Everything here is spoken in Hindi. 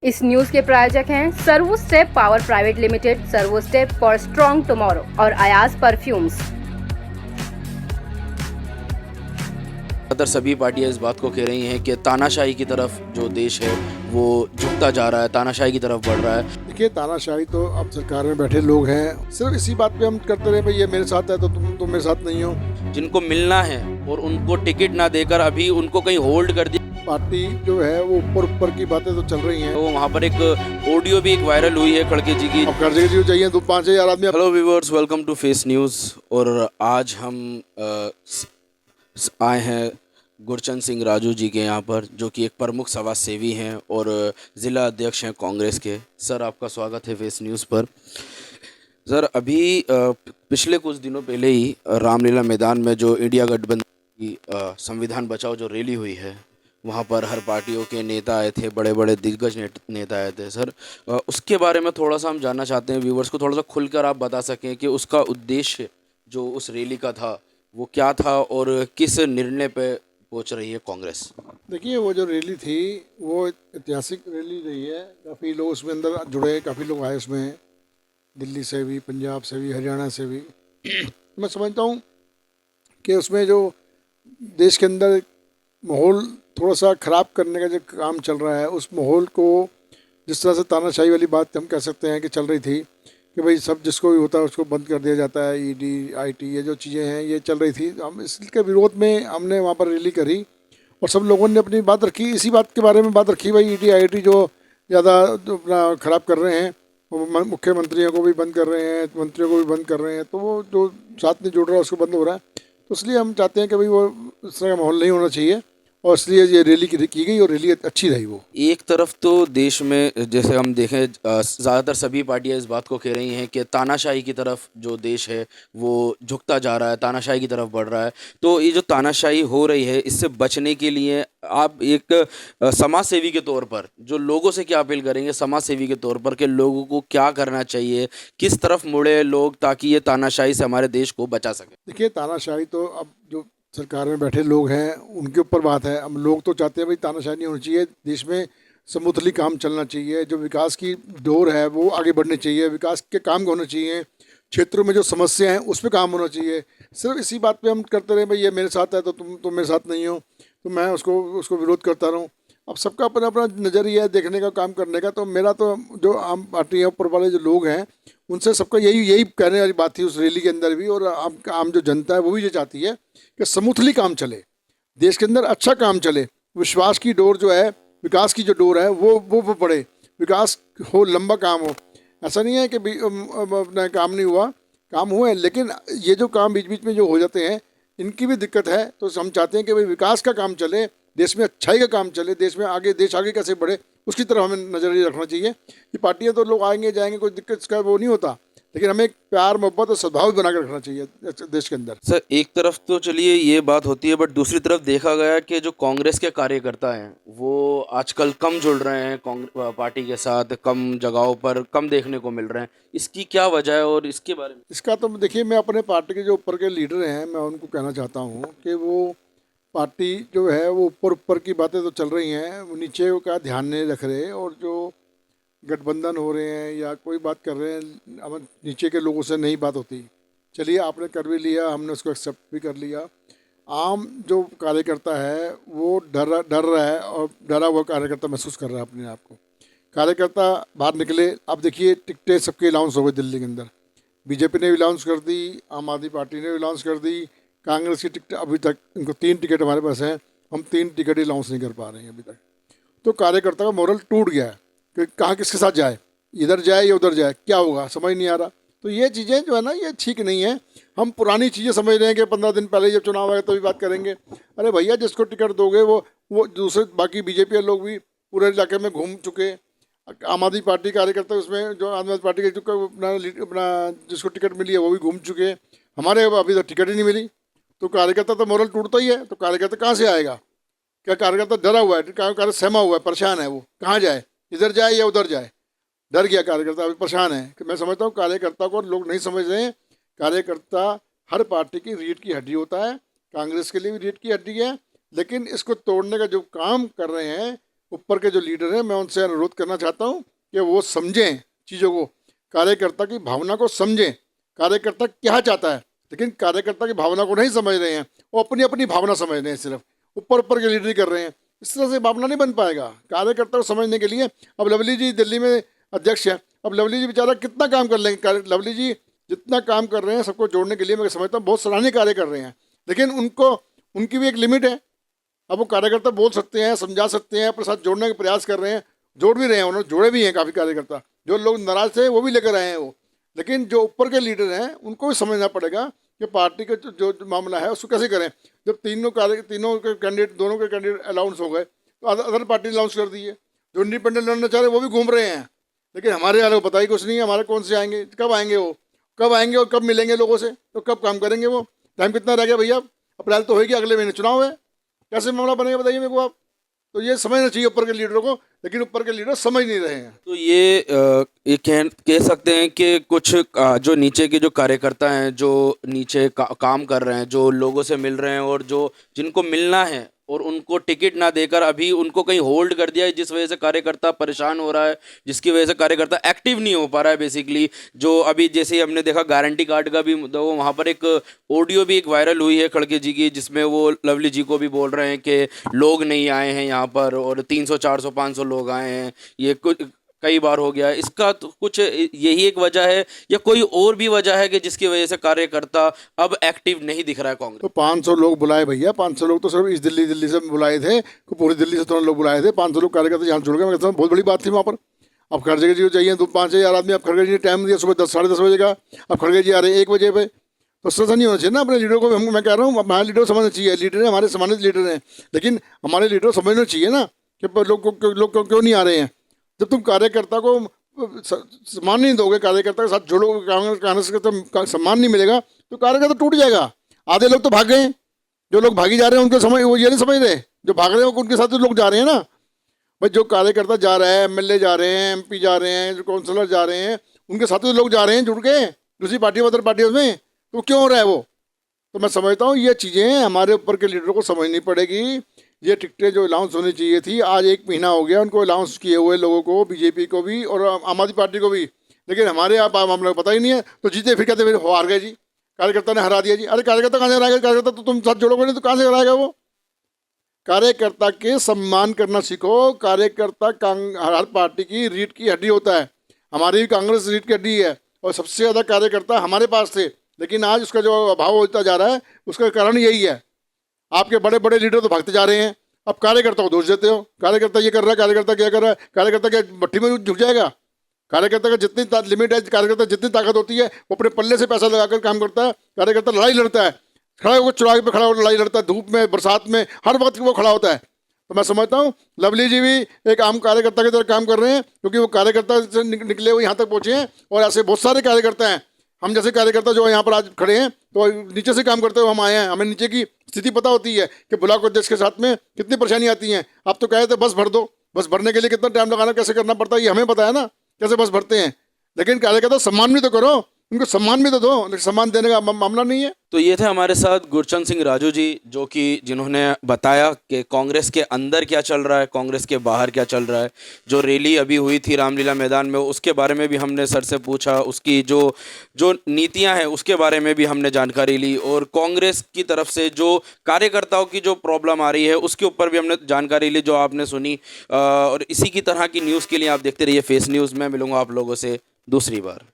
इस न्यूज के प्रायोजक हैं servo step power private limited, servo step for strong tomorrow और अयाज परफ्यूम्स। ज़्यादातर सभी पार्टियां इस बात को कह रही हैं कि तानाशाही की तरफ जो देश है वो झुकता जा रहा है, तानाशाही की तरफ बढ़ रहा है। देखिए, तानाशाही तो अब सरकार में बैठे लोग हैं, सिर्फ इसी बात पे हम करते रहे भाई ये मेरे साथ है तो तुम मेरे साथ नहीं हो। जिनको मिलना है और उनको टिकट ना देकर अभी उनको कहीं होल्ड कर दिया। पार्टी जो है वो ऊपर ऊपर की बातें तो चल रही हैं। तो वहाँ पर एक ऑडियो भी एक वायरल हुई है खड़गे जी की। अब खर्चे जो चाहिए 5,000 आदमी। Hello viewers, welcome to Face News. और आज हम आए हैं गुरचंद सिंह राजू जी के यहाँ पर, जो कि एक प्रमुख समाज सेवी हैं और ज़िला अध्यक्ष हैं कांग्रेस के। सर, आपका स्वागत है फेस न्यूज़ पर। सर, अभी पिछले कुछ दिनों पहले ही रामलीला मैदान में जो इंडिया गठबंधन की संविधान बचाओ जो रैली हुई है, वहाँ पर हर पार्टियों के नेता आए थे, बड़े बड़े दिग्गज नेता आए थे। सर, उसके बारे में थोड़ा सा हम जानना चाहते हैं, व्यूवर्स को थोड़ा सा खुलकर आप बता सकें कि उसका उद्देश्य जो उस रैली का था वो क्या था और किस निर्णय पे पहुंच रही है कांग्रेस। देखिए, वो जो रैली थी वो ऐतिहासिक रैली रही है। काफ़ी लोग उसमें अंदर जुड़े, काफ़ी लोग आए उसमें, दिल्ली से भी, पंजाब से भी, हरियाणा से भी। मैं समझता हूँ कि उसमें जो देश के अंदर माहौल थोड़ा सा ख़राब करने का जो काम चल रहा है, उस माहौल को जिस तरह से तानाशाही वाली बात हम कह सकते हैं कि चल रही थी कि भाई सब जिसको भी होता है उसको बंद कर दिया जाता है, ईडी आईटी ये जो चीज़ें हैं ये चल रही थी। हम इसके विरोध में हमने वहाँ पर रैली करी और सब लोगों ने अपनी बात रखी, इसी बात के बारे में बात रखी, भाई ईडी आईटी जो ज़्यादा अपना ख़राब कर रहे हैं, वो मुख्यमंत्रियों को भी बंद कर रहे हैं, मंत्रियों को भी बंद कर रहे हैं, तो वो जो साथ में जुड़ रहा है उसको बंद हो रहा है। तो इसलिए हम चाहते हैं कि भाई वो इस तरह का माहौल नहीं होना चाहिए और इसलिए ये रैली की गई और रैली अच्छी रही। वो एक तरफ तो देश में जैसे हम देखें, ज़्यादातर सभी पार्टियां इस बात को कह रही हैं कि तानाशाही की तरफ जो देश है वो झुकता जा रहा है, तानाशाही की तरफ बढ़ रहा है। तो ये जो तानाशाही हो रही है, इससे बचने के लिए आप एक समाज सेवी के तौर पर जो लोगों से क्या अपील करेंगे, समाज सेवी के तौर पर, कि लोगों को क्या करना चाहिए, किस तरफ मुड़े लोग ताकि ये तानाशाही से हमारे देश को बचा सके। देखिए, तानाशाही तो अब जो सरकार में बैठे लोग हैं उनके ऊपर बात है। अब लोग तो चाहते हैं भाई तानाशाही नहीं होनी चाहिए, देश में समूथली काम चलना चाहिए, जो विकास की दौर है वो आगे बढ़नी चाहिए, विकास के काम होने चाहिए, क्षेत्रों में जो समस्या हैं उस पर काम होना चाहिए। सिर्फ इसी बात पे हम करते रहे भाई ये मेरे साथ है तो तुम मेरे साथ नहीं हो, तो मैं उसको विरोध करता रहूँ। अब सबका अपना अपना नज़रिया है देखने का, काम करने का। तो मेरा तो जो आम पार्टी है ऊपर वाले जो लोग हैं उनसे सबका यही कहने वाली बात थी उस रैली के अंदर भी, और आम जो जनता है वो भी ये चाहती है कि स्मूथली काम चले, देश के अंदर अच्छा काम चले, विश्वास की डोर जो है, विकास की जो डोर है वो बढ़े, विकास हो, लंबा काम हो। ऐसा नहीं है कि अपना काम नहीं हुआ, काम हुए, लेकिन ये जो काम बीच बीच में जो हो जाते हैं इनकी भी दिक्कत है। तो हम चाहते हैं कि भाई विकास का काम चले, देश में अच्छाई का काम चले, देश आगे कैसे बढ़े उसकी तरफ हमें नज़रिया रखना चाहिए। ये पार्टियां तो लोग आएंगे जाएंगे, कोई दिक्कत का वो नहीं होता, लेकिन हमें प्यार मोहब्बत और सद्भाव बना कर रखना चाहिए देश के अंदर। सर, एक तरफ तो चलिए ये बात होती है, बट दूसरी तरफ देखा गया कि जो कांग्रेस के कार्यकर्ता हैं वो आजकल कम जुड़ रहे हैं कांग्रेस पार्टी के साथ, कम जगहों पर कम देखने को मिल रहे हैं। इसकी क्या वजह है और इसके बारे में? इसका तो देखिए, मैं अपने पार्टी के जो ऊपर के लीडर हैं मैं उनको कहना चाहता हूँ कि वो पार्टी जो है वो ऊपर ऊपर की बातें तो चल रही हैं, वो नीचे का ध्यान नहीं रख रहे, और जो गठबंधन हो रहे हैं या कोई बात कर रहे हैं, अब नीचे के लोगों से नहीं बात होती। चलिए, आपने कर भी लिया, हमने उसको एक्सेप्ट भी कर लिया। आम जो कार्यकर्ता है वो डर रहा है और डरा हुआ कार्यकर्ता महसूस कर रहा है अपने आप को। कार्यकर्ता बाहर निकले। अब देखिए, टिकटें सबके अनाउंस हो गई दिल्ली के अंदर, बीजेपी ने भी अनाउंस कर दी, आम आदमी पार्टी ने भी अनाउंस कर दी, कांग्रेस की टिकट अभी तक, इनको 3 टिकट हमारे पास हैं, हम 3 टिकट ही अनाउंस नहीं कर पा रहे हैं अभी तक। तो कार्यकर्ता का मोरल टूट गया है कि कहाँ किसके साथ जाए, इधर जाए या उधर जाए, क्या होगा समझ नहीं आ रहा। तो ये चीज़ें जो है ना, ये ठीक नहीं है। हम पुरानी चीज़ें समझ रहे हैं कि 15 दिन पहले जब चुनाव आएगा तभी बात करेंगे। अरे भैया, जिसको टिकट दोगे वो दूसरे बाकी बीजेपी के लोग भी पूरे इलाके में घूम चुके, आम आदमी पार्टी कार्यकर्ता उसमें जो आम आदमी पार्टी के जो अपना जिसको टिकट मिली है वो भी घूम चुके, हमारे अभी तक टिकट ही नहीं मिली। तो कार्यकर्ता तो मोरल टूटता ही है। तो कार्यकर्ता कहाँ से आएगा? क्या कार्यकर्ता डरा हुआ है, कार्य सहमा हुआ है, परेशान है, वो कहाँ जाए, इधर जाए या उधर जाए? डर गया कार्यकर्ता, अभी परेशान है। कि मैं समझता हूँ कार्यकर्ता को लोग नहीं समझ रहे हैं। कार्यकर्ता हर पार्टी की रीढ़ की हड्डी होता है, कांग्रेस के लिए भी रीढ़ की हड्डी है, लेकिन इसको तोड़ने का जो काम कर रहे हैं ऊपर के जो लीडर हैं मैं उनसे अनुरोध करना चाहता हूँ कि वो समझें चीज़ों को, कार्यकर्ता की भावना को समझें, कार्यकर्ता क्या चाहता है। लेकिन कार्यकर्ता की भावना को नहीं समझ रहे हैं, वो अपनी अपनी भावना समझ रहे हैं, सिर्फ ऊपर ऊपर के लीडर कर रहे हैं। इस तरह से भावना नहीं बन पाएगा। कार्यकर्ता को समझने के लिए अब लवली जी दिल्ली में अध्यक्ष हैं, अब लवली जी बेचारा कितना काम कर लेंगे। लवली जी जितना काम कर रहे हैं सबको जोड़ने के लिए मैं समझता हूँ बहुत सराहनीय कार्य कर रहे हैं, लेकिन उनकी भी एक लिमिट है। अब वो कार्यकर्ता बोल सकते हैं, समझा सकते हैं, अपने साथ जोड़ने का प्रयास कर रहे हैं, जोड़ भी रहे हैं, उन्होंने जोड़े भी हैं काफ़ी कार्यकर्ता। जो लोग नाराज थे वो भी लेकर आए हैं वो। लेकिन जो ऊपर के लीडर हैं उनको भी समझना पड़ेगा कि पार्टी का जो मामला है उसको कैसे करें। जब तीनों के कैंडिडेट, दोनों के कैंडिडेट अलाउंस हो गए तो अदर पार्टी अलाउंस कर दी है। जो इंडिपेंडेंट लड़ना चाह रहे वो भी घूम रहे हैं, लेकिन हमारे वाले को पता ही कुछ नहीं है। हमारे कौन से आएंगे, कब आएंगे, वो कब आएंगे और कब मिलेंगे लोगों से, तो कब काम करेंगे वो। टाइम कितना रह गया भैया, अप्रैल तो होगी, अगले महीने चुनाव है, कैसे मामला बनेगा बताइए मेरे को आप। तो ये समझना चाहिए ऊपर के लीडरों को, लेकिन ऊपर के लीडर समझ नहीं रहे हैं। तो ये कह सकते हैं कि कुछ जो नीचे के जो कार्यकर्ता हैं, जो नीचे काम कर रहे हैं, जो लोगों से मिल रहे हैं और जो जिनको मिलना है और उनको टिकट ना देकर अभी उनको कहीं होल्ड कर दिया है, जिस वजह से कार्यकर्ता परेशान हो रहा है, जिसकी वजह से कार्यकर्ता एक्टिव नहीं हो पा रहा है बेसिकली। जो अभी जैसे ही हमने देखा गारंटी कार्ड का भी मुद्दा, वो वहाँ पर एक ऑडियो भी एक वायरल हुई है खड़गे जी की, जिसमें वो लवली जी को भी बोल रहे हैं कि लोग नहीं आए हैं यहाँ पर और 300 400 500 लोग आए हैं। ये कुछ कई बार हो गया। इसका तो कुछ यही एक वजह है या कोई और भी वजह है कि जिसकी वजह से कार्यकर्ता अब एक्टिव नहीं दिख रहा है कांग्रेस? तो 500 लोग बुलाए भैया, 500 लोग तो सिर्फ इस दिल्ली से बुलाए थे, पूरी दिल्ली से 3 लोग बुलाए थे। 500 लोग कार्यकर्ता यहाँ जुड़ गए, मैं कहता हूँ बहुत बड़ी बात थी वहाँ पर। अब खड़गे जी को चाहिए 5,000 आदमी, अब खड़गे जी ने टाइम दिया सुबह 10 साढ़े 10 बजे का, अब खड़गे जी आ रहे हैं 1 बजे पे। तो ऐसा नहीं होना चाहिए ना अपने लीडर को। मैं कह रहा हूँ हमारे लीडर समझना चाहिए, लीडर हमारे सम्मानित लीडर हैं, लेकिन हमारे लीडर समझना चाहिए ना कि लोग क्यों नहीं आ रहे हैं। जब तुम कार्यकर्ता को सम्मान नहीं दोगे, कार्यकर्ता के साथ जोड़ोगे, कांग्रेस का सम्मान नहीं मिलेगा तो कार्यकर्ता टूट जाएगा। आधे लोग तो भाग गए, जो लोग भागी जा रहे हैं उनको समझ, वो ये नहीं समझ रहे, जो भाग रहे हैं उनके साथ लोग जा रहे हैं ना भाई। जो कार्यकर्ता जा रहा है, MLA जा रहे हैं, MP जा रहे हैं, जो काउंसलर जा रहे हैं, उनके साथ तो लोग जा रहे हैं जुड़ के दूसरी पार्टी अदर पार्टियों में, तो क्यों हो रहा है वो। तो मैं समझता हूँ ये चीज़ें हमारे ऊपर के लीडरों को समझनी पड़ेगी। ये टिकटें जो अलाउंस होनी चाहिए थी, आज 1 महीना हो गया उनको अलाउंस किए हुए लोगों को, बीजेपी को भी और आम आदमी पार्टी को भी, लेकिन हमारे आप हम लोग पता ही नहीं है। तो जीते फिर कहते फिर हार गए जी, कार्यकर्ता ने हरा दिया जी। अरे कार्यकर्ता कहाँ से हराएगा, कार्यकर्ता तो तुम साथ जोड़ोगे नहीं तो कहाँ से हराएगा वो। कार्यकर्ता के सम्मान करना सीखो। कार्यकर्ता हर पार्टी की रीढ़ की हड्डी होता है, हमारी भी कांग्रेस रीढ़ की हड्डी है और सबसे ज़्यादा कार्यकर्ता हमारे पास थे, लेकिन आज उसका जो अभाव होता जा रहा है उसका कारण यही है। आपके बड़े बड़े लीडर तो भागते जा रहे हैं, अब कार्यकर्ता को दोष देते हो, कार्यकर्ता ये कर रहा है, कार्यकर्ता क्या कर रहा है, कार्यकर्ता क्या भट्टी में झुक जाएगा। कार्यकर्ता का जितनी लिमिट है, कार्यकर्ता जितनी ताकत होती है वो अपने पल्ले से पैसा लगाकर काम करता है। कार्यकर्ता लड़ाई लड़ता है, खड़ा होकर चौराहे पे खड़ा होकर लड़ाई लड़ता है, धूप में बरसात में हर वक्त वो खड़ा होता है। तो मैं समझता हूँ लवली जी भी एक आम कार्यकर्ता की तरह काम कर रहे हैं, क्योंकि वो कार्यकर्ता से निकले हुए यहाँ तक पहुँचे हैं। और ऐसे बहुत सारे कार्यकर्ता हैं, हम जैसे कार्यकर्ता जो यहाँ पर आज खड़े हैं तो नीचे से काम करते हुए हम आए हैं, हमें नीचे की स्थिति पता होती है कि ब्लॉक अध्यक्ष के साथ में कितनी परेशानी आती हैं। आप तो कहे थे बस भर दो, बस भरने के लिए कितना टाइम लगाना, कैसे करना पड़ता है ये हमें पता है ना, कैसे बस भरते हैं। लेकिन कार्यकर्ता सम्मान भी तो करो, उनको सम्मान भी तो दो, लेकिन सम्मान देने का मामला नहीं है। तो ये थे हमारे साथ गुरचंद सिंह राजू जी, जो कि जिन्होंने बताया कि कांग्रेस के अंदर क्या चल रहा है, कांग्रेस के बाहर क्या चल रहा है। जो रैली अभी हुई थी रामलीला मैदान में, उसके बारे में भी हमने सर से पूछा, उसकी जो नीतियां हैं उसके बारे में भी हमने जानकारी ली, और कांग्रेस की तरफ से जो कार्यकर्ताओं की जो प्रॉब्लम आ रही है उसके ऊपर भी हमने जानकारी ली, जो आपने सुनी। और इसी की तरह की न्यूज़ के लिए आप देखते रहिए फेस न्यूज़। मैं मिलूँगा आप लोगों से दूसरी बार।